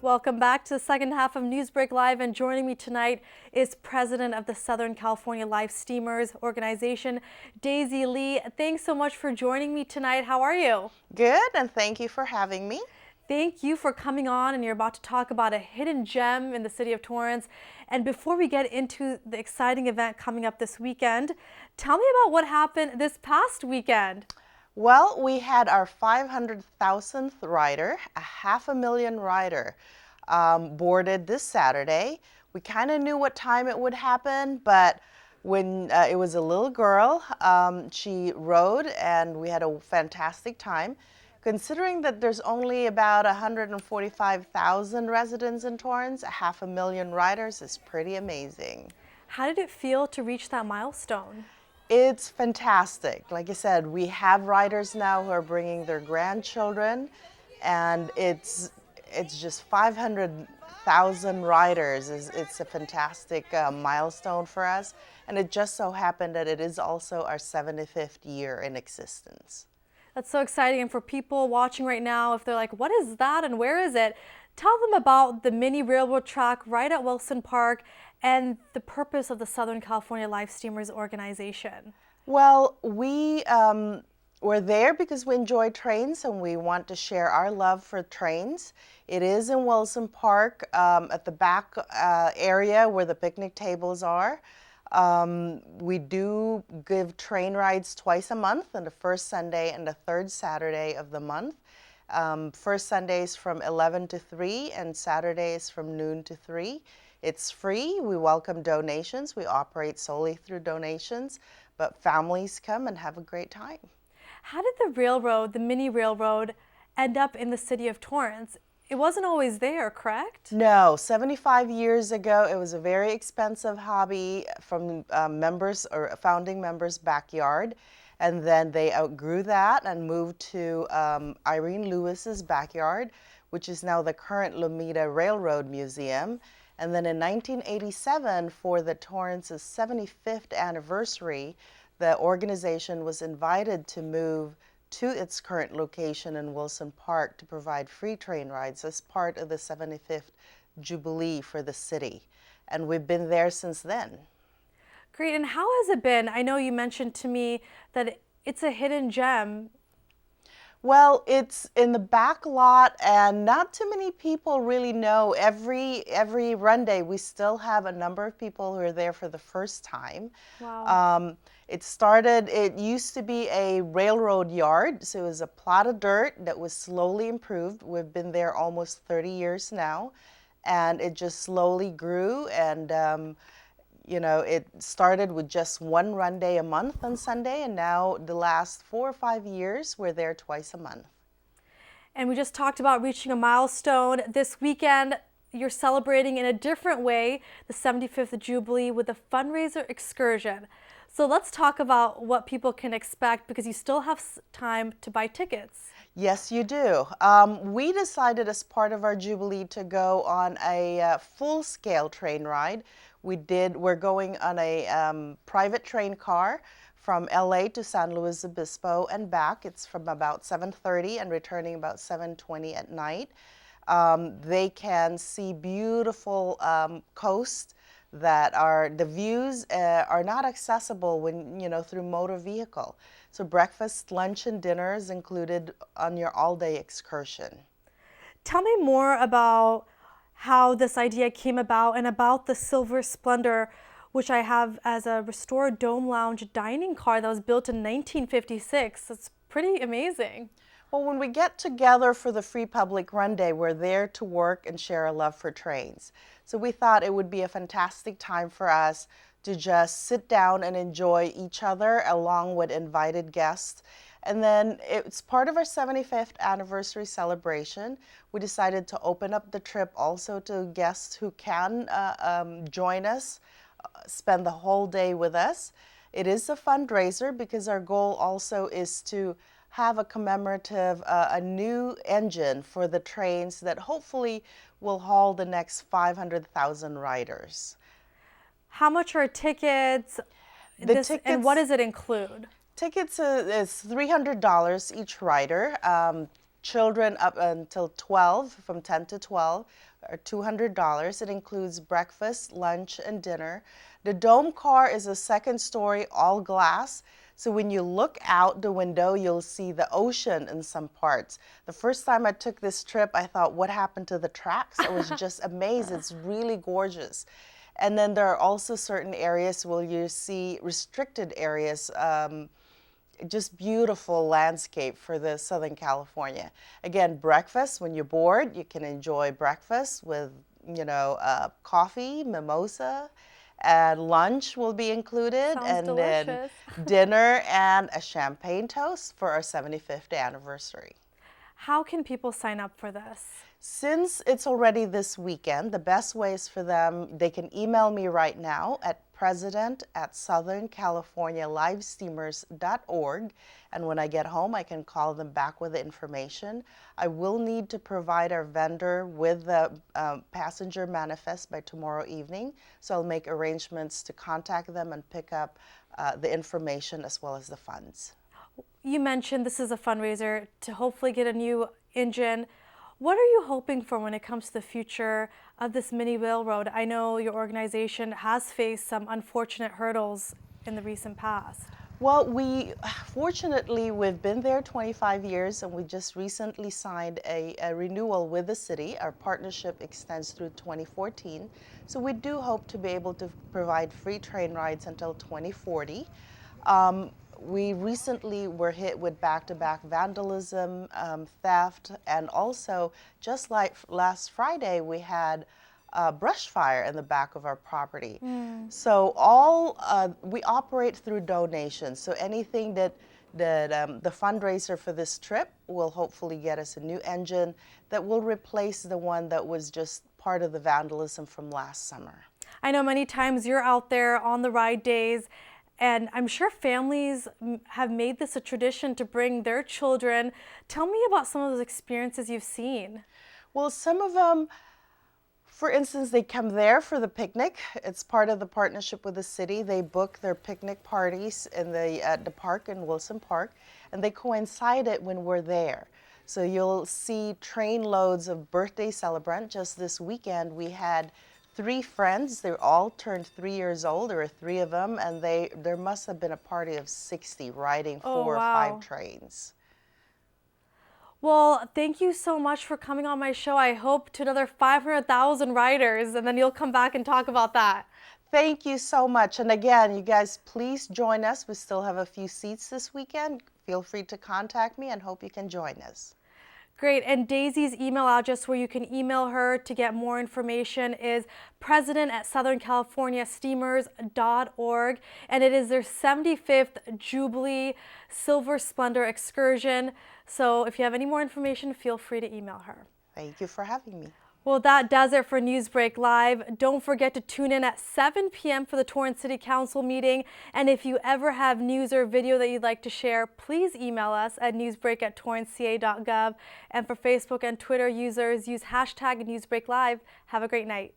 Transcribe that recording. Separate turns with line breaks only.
Welcome back to the second half of NewsBreak Live, and joining me tonight is President of the Southern California Life Steamers Organization, Daisy Lee. Thanks so much for joining me tonight. How are you?
Good, and thank you for having me.
Thank you for coming on, and you're about to talk about a hidden gem in the city of Torrance. And before we get into the exciting event coming up this weekend, tell me about what happened this past weekend.
Well, we had our 500,000th rider, a 500,000 rider, boarded this Saturday. We kind of knew what time it would happen, but when it was a little girl, she rode, and we had a fantastic time. Considering that there's only about 145,000 residents in Torrance, a 500,000 riders is pretty amazing.
How did it feel to reach that milestone?
It's fantastic. Like I said, we have riders now who are bringing their grandchildren, and it's just 500,000 riders. It's a fantastic milestone for us, and it just so happened that it is also our 75th year in existence.
That's so exciting. And for people watching right now, if they're like, what is that and where is it? Tell them about the mini railroad track right at Wilson Park and the purpose of the Southern California Life Steamers Organization.
Well, we're there because we enjoy trains and we want to share our love for trains. It is in Wilson Park at the back area where the picnic tables are. We do give train rides twice a month, on the first Sunday and the third Saturday of the month. First Sundays from 11 to 3 and Saturdays from noon to 3. It's free. We welcome donations. We operate solely through donations, but families come and have a great time.
How did the railroad, the mini railroad, end up in the city of Torrance? It wasn't always there, correct?
No, 75 years ago, it was a very expensive hobby from members or founding members' backyard. And then they outgrew that and moved to Irene Lewis's backyard, which is now the current Lomita Railroad Museum. And then in 1987, for the Torrance's 75th anniversary, the organization was invited to move to its current location in Wilson Park to provide free train rides as part of the 75th Jubilee for the city. And we've been there since then.
Great. And how has it been? I know you mentioned to me that it's a hidden gem.
Well, it's in the back lot, and not too many people really know. Every run day, we still have a number of people who are there for the first time.
Wow.
It used to be a railroad yard, so it was a plot of dirt that was slowly improved. We've been there almost 30 years now, and it just slowly grew, and it started with just one run day a month on Sunday, and now the last 4 or 5 years, we're there twice a month.
And we just talked about reaching a milestone. This weekend, you're celebrating in a different way the 75th Jubilee with a fundraiser excursion. So let's talk about what people can expect, because you still have time to buy tickets.
Yes, you do. We decided as part of our Jubilee to go on a full-scale train ride. We're going on a private train car from LA to San Luis Obispo and back. It's from about 7:30 and returning about 7:20 at night. They can see beautiful coast that the views are not accessible through motor vehicle. So breakfast, lunch, and dinner is included on your all-day excursion.
Tell me more about how this idea came about and about the Silver Splendor, which I have as a restored dome lounge dining car that was built in 1956. It's pretty amazing.
Well, when we get together for the Free Public Run Day, we're there to work and share a love for trains. So we thought it would be a fantastic time for us to just sit down and enjoy each other along with invited guests. And then it's part of our 75th anniversary celebration. We decided to open up the trip also to guests who can join us, spend the whole day with us. It is a fundraiser because our goal also is to have a commemorative, a new engine for the trains that hopefully will haul the next 500,000 riders.
How much are tickets? And what does it include?
Tickets is $300 each rider. children up until 12, from 10 to 12, are $200. It includes breakfast, lunch, and dinner. The dome car is a second story, all glass. So when you look out the window, you'll see the ocean in some parts. The first time I took this trip, I thought, what happened to the tracks? I was just amazed. It's really gorgeous. And then there are also certain areas where you see restricted areas, just beautiful landscape for the Southern California. Again, breakfast, when you're bored, you can enjoy breakfast with, coffee, mimosa, and lunch will be included.
Sounds
and
delicious.
Then dinner and a champagne toast for our 75th anniversary.
How can people sign up for this?
Since it's already this weekend, the best way is for them, they can email me right now at president@southern-california-livesteamers.org, and when I get home, I can call them back with the information. I will need to provide our vendor with the passenger manifest by tomorrow evening, so I'll make arrangements to contact them and pick up the information as well as the funds.
You mentioned this is a fundraiser to hopefully get a new engine. What are you hoping for when it comes to the future of this mini railroad? I know your organization has faced some unfortunate hurdles in the recent past.
Well, fortunately, we've been there 25 years, and we just recently signed a renewal with the city. Our partnership extends through 2014, so we do hope to be able to provide free train rides until 2040. We recently were hit with back-to-back vandalism, theft, and also just like last Friday, we had a brush fire in the back of our property. So we operate through donations. So anything that the fundraiser for this trip will hopefully get us a new engine that will replace the one that was just part of the vandalism from last summer.
I know many times you're out there on the ride days, and I'm sure families have made this a tradition to bring their children. Tell me about some of those experiences you've seen.
Well, some of them, for instance, they come there for the picnic. It's part of the partnership with the city. They book their picnic parties in the park in Wilson Park, and they coincide it when we're there. So you'll see train loads of birthday celebrants. Just this weekend, we had 3 friends. They all turned 3 years old. There were 3 of them, and there must have been a party of 60 riding 4 or 5 trains.
Well, thank you so much for coming on my show. I hope to another 500,000 riders, and then you'll come back and talk about that.
Thank you so much. And again, you guys, please join us. We still have a few seats this weekend. Feel free to contact me and hope you can join us.
Great. And Daisy's email address where you can email her to get more information is president@southern-california-steamers.org. And it is their 75th Jubilee Silver Splendor Excursion. So if you have any more information, feel free to email her.
Thank you for having me.
Well, that does it for NewsBreak Live. Don't forget to tune in at 7 p.m. for the Torrance City Council meeting. And if you ever have news or video that you'd like to share, please email us at newsbreak@torranceca.gov. And for Facebook and Twitter users, use hashtag NewsBreakLive. Have a great night.